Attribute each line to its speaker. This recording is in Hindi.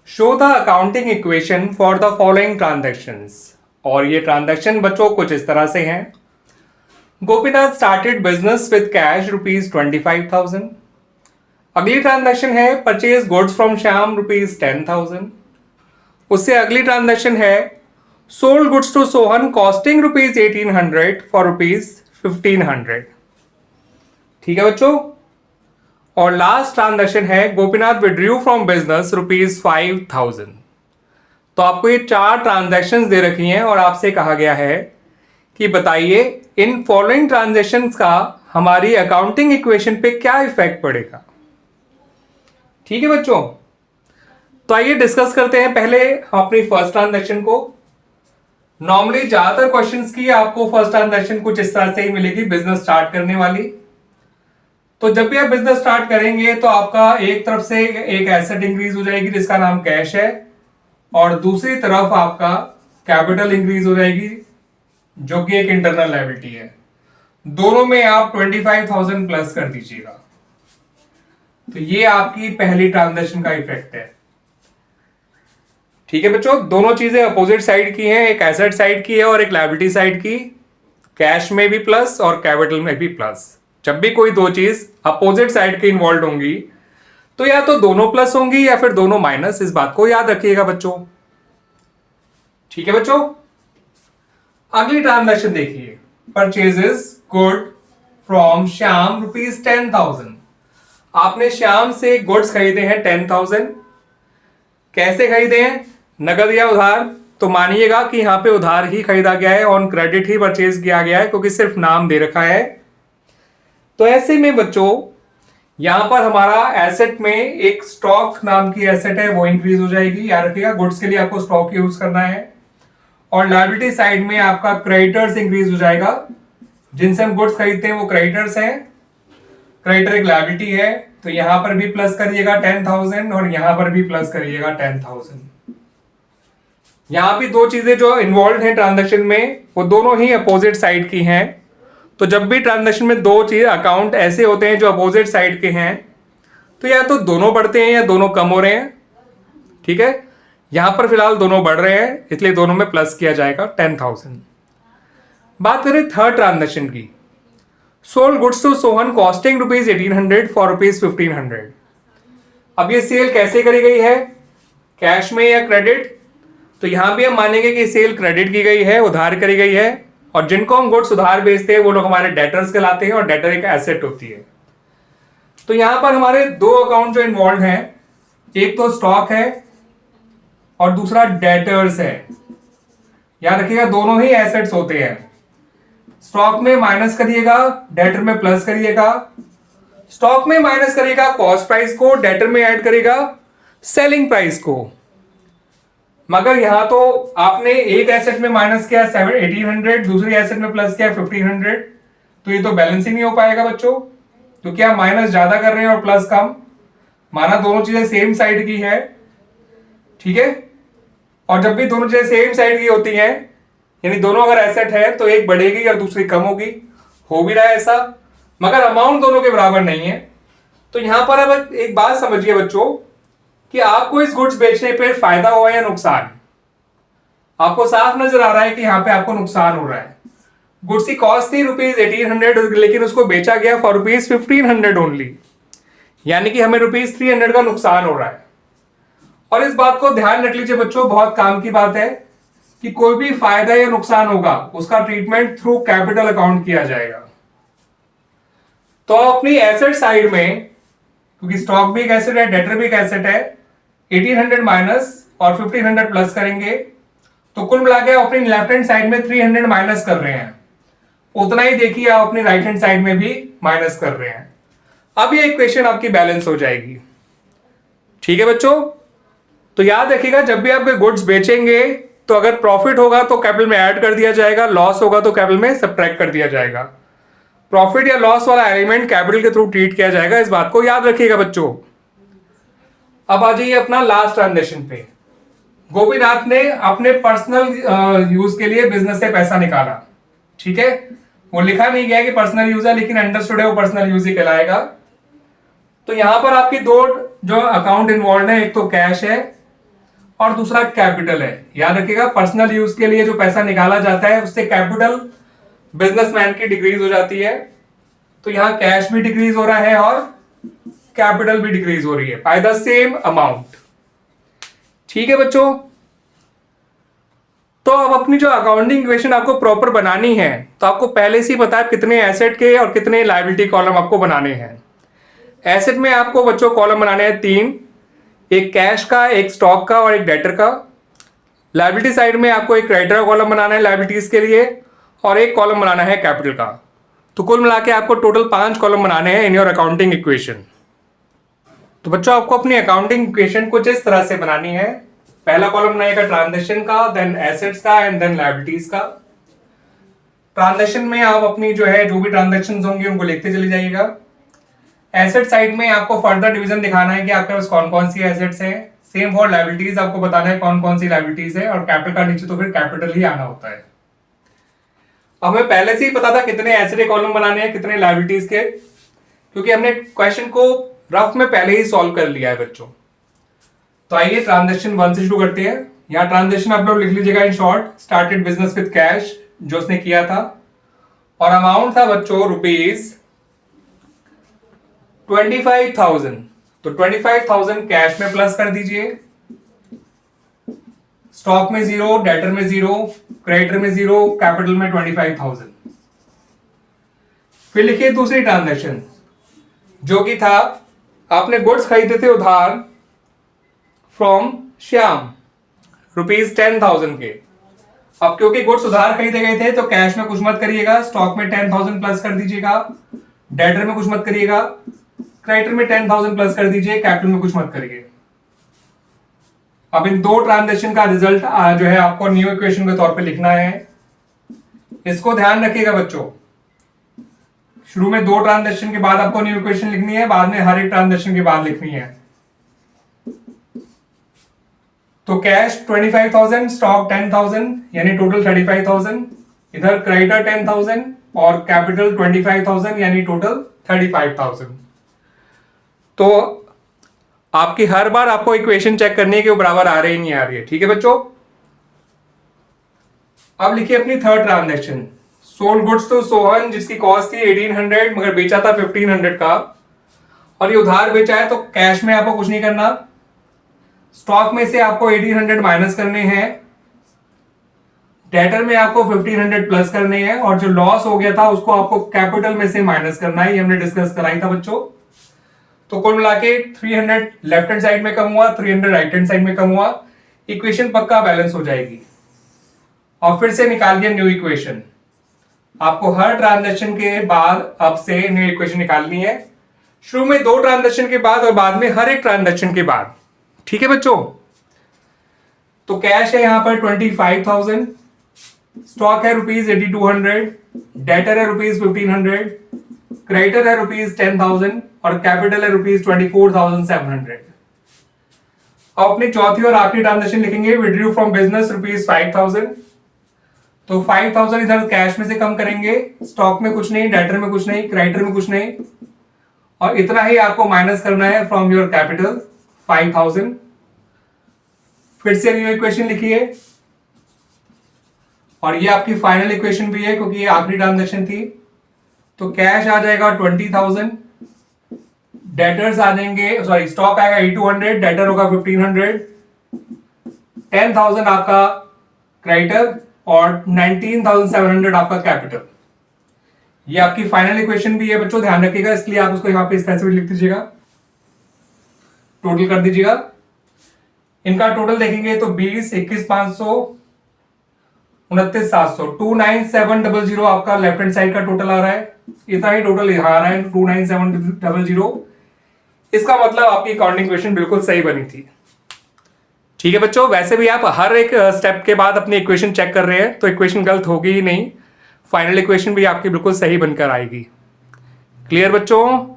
Speaker 1: Show the accounting equation for the following transactions. और ये ट्रांजैक्शन बच्चों कुछ इस तरह से हैं। Gopinath started business with cash ₹25,000। अगली ट्रांजैक्शन है परचेज गुड्स फ्रॉम श्याम ₹10,000। उससे अगली ट्रांजैक्शन है sold goods to Sohan costing ₹1,800 for ₹1,500। ठीक है बच्चों। और लास्ट ट्रांजैक्शन है गोपीनाथ विड्रू फ्रॉम बिजनेस ₹5,000। तो आपको ये 4 ट्रांजैक्शंस दे रखी हैं और आपसे कहा गया है कि बताइए इन फॉलोइंग ट्रांजैक्शंस का हमारी अकाउंटिंग इक्वेशन पे क्या इफेक्ट पड़ेगा। ठीक है बच्चों, तो आइए डिस्कस करते हैं पहले हम अपनी फर्स्ट ट्रांजैक्शन को। नॉर्मली ज्यादातर क्वेश्चंस की आपको फर्स्ट ट्रांजैक्शन कुछ इस तरह से ही मिलेगी, बिजनेस स्टार्ट करने वाली। तो जब भी आप बिजनेस स्टार्ट करेंगे तो आपका एक तरफ से एक एसेट इंक्रीज हो जाएगी जिसका नाम कैश है, और दूसरी तरफ आपका कैपिटल इंक्रीज हो जाएगी जो कि एक इंटरनल लायबिलिटी है। दोनों में आप 25,000 प्लस कर दीजिएगा। तो ये आपकी पहली ट्रांजैक्शन का इफेक्ट है। ठीक है बच्चों, दोनों चीजें अपोजिट साइड की हैं, एक एसेट साइड की है और एक लायबिलिटी साइड की। कैश में भी प्लस और कैपिटल में भी प्लस। जब भी कोई दो चीज अपोजिट साइड के इन्वॉल्व होंगी तो या तो दोनों प्लस होंगी या फिर दोनों माइनस। इस बात को याद रखिएगा बच्चों। ठीक है बच्चों, अगली ट्रांजैक्शन देखिए, परचेजेस गुड फ्रॉम श्याम ₹10,000। आपने श्याम से गुड्स खरीदे हैं 10,000। कैसे खरीदे हैं, नगद या उधार? तो मानिएगा कि यहां पे उधार ही खरीदा गया है, ऑन क्रेडिट ही परचेज किया गया है क्योंकि सिर्फ नाम दे रखा है। तो ऐसे में बच्चों यहां पर हमारा एसेट में एक स्टॉक नाम की एसेट है, वो इंक्रीज हो जाएगी। याद रखिएगा गुड्स के लिए आपको स्टॉक यूज करना है। और लायबिलिटी साइड में आपका क्रेडिटर्स इंक्रीज हो जाएगा। जिनसे हम गुड्स खरीदते हैं वो क्रेडिटर्स हैं। क्रेडिटर एक लायबिलिटी है, तो यहां पर भी प्लस करिएगा 10,000 और यहां पर भी प्लस करिएगा 10,000। यहां भी दो चीजें जो इन्वॉल्व हैं ट्रांजैक्शन में वो दोनों ही अपोजिट साइड की हैं। तो जब भी ट्रांजैक्शन में दो चीज अकाउंट ऐसे होते हैं जो अपोजिट साइड के हैं तो या तो दोनों बढ़ते हैं या दोनों कम हो रहे हैं। ठीक है, यहां पर फिलहाल दोनों बढ़ रहे हैं इसलिए दोनों में प्लस किया जाएगा 10,000। बात करें थर्ड ट्रांजैक्शन की, sold goods to Sohan costing ₹1,800 for ₹1,500। अब ये सेल कैसे करी गई है, कैश में या क्रेडिट? तो यहां भी हम मानेंगे कि सेल क्रेडिट की गई है, उधार करी गई है। और जिनको हम गुड्स उधार बेचते हैं वो लोग हमारे डेटर्स कहलाते हैं और डेटर एक एसेट होती है। तो यहां पर हमारे दो अकाउंट जो इन्वॉल्व हैं, एक तो स्टॉक है और दूसरा डेटर्स है। याद रखिएगा दोनों ही एसेट्स होते हैं। स्टॉक में माइनस करिएगा, डेटर में प्लस करिएगा। स्टॉक में माइनस करिएगा कॉस्ट प्राइस को, डेटर में ऐड करेगा सेलिंग प्राइस को। मगर यहां तो आपने एक एसेट में माइनस किया 1,800, दूसरी एसेट में प्लस किया 1,500, तो ये तो बैलेंस ही नहीं हो पाएगा बच्चों, क्योंकि आप माइनस ज्यादा कर रहे हैं और प्लस कम। माना दोनों चीजें सेम साइड की है। ठीक है, और जब भी दोनों चीजें सेम साइड की होती हैं, यानी दोनों अगर एसेट है तो एक बढ़ेगी और दूसरी कम होगी। हो भी रहा है ऐसा, मगर अमाउंट दोनों के बराबर नहीं है। तो यहां पर अब एक बात समझिए बच्चों कि आपको इस गुड्स बेचने पे फायदा हुआ या नुकसान। आपको साफ नजर आ रहा है कि यहां पे आपको नुकसान हो रहा है। गुड्स की कॉस्ट थी ₹1,800 लेकिन उसको बेचा गया फॉर ₹1,500 ओनली, यानी कि हमें ₹300 का नुकसान हो रहा है। और इस बात को ध्यान रख लीजिए बच्चों, बहुत काम की बात है कि कोई भी फायदा या नुकसान होगा उसका ट्रीटमेंट थ्रू कैपिटल अकाउंट किया जाएगा। तो अपनी एसेट साइड में, क्योंकि स्टॉक भी एक एसेट है, डेटर भी एक एसेट है, 1,800 माइनस और 1,500 प्लस करेंगे तो कुल मिला के अपनी लेफ्ट हैंड साइड में 300 माइनस कर रहे हैं। उतना ही देखिए आप अपनी राइट हैंड साइड में भी माइनस कर रहे हैं। अब ये इक्वेशन आपकी बैलेंस हो जाएगी। ठीक है बच्चों, तो याद रखिएगा जब भी आप गुड्स बेचेंगे तो अगर प्रॉफिट होगा तो कैपिटल में ऐड कर दिया जाएगा, लॉस होगा तो कैपिटल में सब्ट्रैक्ट कर दिया जाएगा। प्रॉफिट या लॉस वाला एलिमेंट कैपिटल के थ्रू ट्रीट किया जाएगा, इस बात को याद रखिएगा बच्चों। अब आ जाइए अपना लास्ट ट्रांजैक्शन पे। गोपीनाथ ने अपने पर्सनल यूज के लिए बिजनेस से पैसा निकाला। ठीक है, वो लिखा नहीं गया कि पर्सनल यूज है, लेकिन अंडरस्टूड है वो पर्सनल यूज ही कहलाएगा। तो यहां पर आपकी दो जो अकाउंट इन्वॉल्व है, एक तो कैश है और दूसरा कैपिटल है। याद रखिएगा, पर्सनल यूज के लिए जो पैसा निकाला जाता है उससे कैपिटल बिजनेसमैन की डिक्रीज हो जाती है। तो यहां कैश भी डिक्रीज हो रहा है और कैपिटल भी डिक्रीज हो रही है बाय द सेम अमाउंट। ठीक है बच्चों, तो अब अपनी जो अकाउंटिंग इक्वेशन आपको प्रॉपर बनानी है तो आपको पहले से ही पता है कितने एसेट के और कितने लायबिलिटी कॉलम आपको बनाने हैं। एसेट में आपको बच्चों कॉलम बनाने हैं 3, एक कैश का, एक स्टॉक का और एक डेटर का। लायबिलिटी साइड में आपको एक क्रेडिटर कॉलम बनाना है लायबिलिटीज के लिए और एक कॉलम बनाना है कैपिटल का। तो कुल मिला के आपको टोटल 5 कॉलम बनाने हैं इन योर अकाउंटिंग इक्वेशन। तो बच्चों आपको अपनी अकाउंटिंग इक्वेशन कुछ इस तरह से बनानी है। पहला कॉलम बनाएगा ट्रांजैक्शन का, देन एसेट्स का एंड देन लायबिलिटीज का। ट्रांजैक्शन में आप अपनी जो है जो भी ट्रांजैक्शन होंगे उनको लिखते चले जाइएगा। एसेट साइड में आपको फर्दर डिवीजन दिखाना है कि आपके पास कौन कौन सी एसेट्स हैं। सेम फॉर लायबिलिटीज, आपको बताना है कौन कौन सी लायबिलिटीज है और कैपिटल का नीचे तो फिर कैपिटल ही आना होता है। अब हमें पहले से ही पता था कितने एसेट कॉलम बनाने हैं कितने लायबिलिटीज के, क्योंकि हमने क्वेश्चन को रफ में पहले ही सॉल्व कर लिया है बच्चों। तो आइए ट्रांजैक्शन 1 से शुरू करते हैं। यहाँ ट्रांजैक्शन आप लोग लिख लीजिएगा in short, started business with cash, जो उसने किया था, और अमाउंट था बच्चों ₹25,000। तो 25,000 कैश में प्लस कर दीजिए, स्टॉक में 0, डेटर में 0, क्रेडिटर में 0, कैपिटल में 25,000। फिर लिखिए दूसरी ट्रांजैक्शन जो कि था आपने गुड्स खरीदे थे उधार फ्रॉम श्याम ₹10,000 के। अब क्योंकि गुड्स उधार खरीदे गए थे तो कैश में कुछ मत करिएगा, स्टॉक में 10,000 प्लस कर दीजिएगा, डेटर में कुछ मत करिएगा, क्रेडिटर में 10,000 प्लस कर दीजिए, कैपिटल में कुछ मत करिए। अब इन 2 ट्रांजैक्शन का रिजल्ट जो है आपको न्यू इक्वेशन के तौर पे लिखना है। इसको ध्यान रखिएगा बच्चों, शुरू में 2 ट्रांजैक्शन के बाद आपको न्यू इक्वेशन लिखनी है, बाद में हर एक ट्रांजैक्शन के बाद लिखनी है। तो कैश 25,000, स्टॉक 10,000 यानी टोटल 35,000, इधर क्रेडिटर 10,000 और कैपिटल 25,000 यानी टोटल 35,000। तो आपकी हर बार आपको इक्वेशन चेक करनी है कि वो बराबर आ रही है नहीं आ रही है। ठीक है बच्चों, अब लिखिए अपनी third transaction. Sold goods to Sohan जिसकी कॉस्ट थी 1800 मगर बेचा था 1500 का, और ये उधार बेचा है तो कैश में आपको कुछ नहीं करना, स्टॉक में से आपको 1800 माइनस करने हैं, डेटर में आपको 1500 प्लस करने हैं, और जो लॉस हो गया था उसको आपको कैपिटल में से माइनस करना है। ये हमने डिस्कस कराई था बच्चों। तो कुल मिला के 300 लेफ्ट हैंड साइड में कम हुआ, 300 राइट हैंड साइड में कम हुआ, इक्वेशन पक्का बैलेंस हो जाएगी। और फिर से निकालिए न्यू इक्वेशन। आपको हर ट्रांजैक्शन के बाद अब से न्यू इक्वेशन निकालनी है, शुरू में 2 ट्रांजैक्शन के बाद और बाद में हर एक ट्रांजैक्शन के बाद। ठीक है बच्चों, तो कैश है यहां पर 25,000, स्टॉक है ₹8,200, डेटर है ₹1,500, क्रेडिटर है ₹10,000 और कैपिटल है ₹24,700। अब अपनी चौथी और आखिरी ट्रांजैक्शन लिखेंगे, विड्रू फ्रॉम बिजनेस ₹5,000। तो 5,000 इधर कैश में से कम करेंगे, स्टॉक में कुछ नहीं, डेटर में कुछ नहीं, क्रेडिटर में कुछ नहीं, और इतना ही आपको माइनस करना है फ्रॉम योर कैपिटल 5,000। फिर से न्यू इक्वेशन लिखिए, और ये आपकी फाइनल इक्वेशन भी है क्योंकि ये आखिरी ट्रांजैक्शन थी। तो कैश आ जाएगा 20,000, डेटर्स आ जाएंगे, सॉरी स्टॉक आएगा 8,200, डेटर होगा 1,500, 10,000 आपका क्रेडिटर और 19,700 आपका कैपिटल। ये आपकी फाइनल इक्वेशन भी है बच्चों, ध्यान रखिएगा, इसलिए आप उसको यहां पे इस तरह से भी लिख दीजिएगा, टोटल कर दीजिएगा। इनका टोटल देखेंगे तो 20, 21,500, 29,700, 29700 आपका लेफ्ट हैंड साइड का टोटल आ रहा है। इतना ही टोटल यहां आ रहा है 29700। इसका मतलब आपकी अकाउंटिंग इक्वेशन बिल्कुल सही बनी थी। ठीक है बच्चों, वैसे भी आप हर एक स्टेप के बाद अपनी इक्वेशन चेक कर रहे हैं तो इक्वेशन गलत होगी ही नहीं, फाइनल इक्वेशन भी आपकी बिल्कुल सही बनकर आएगी। क्लियर बच्चों?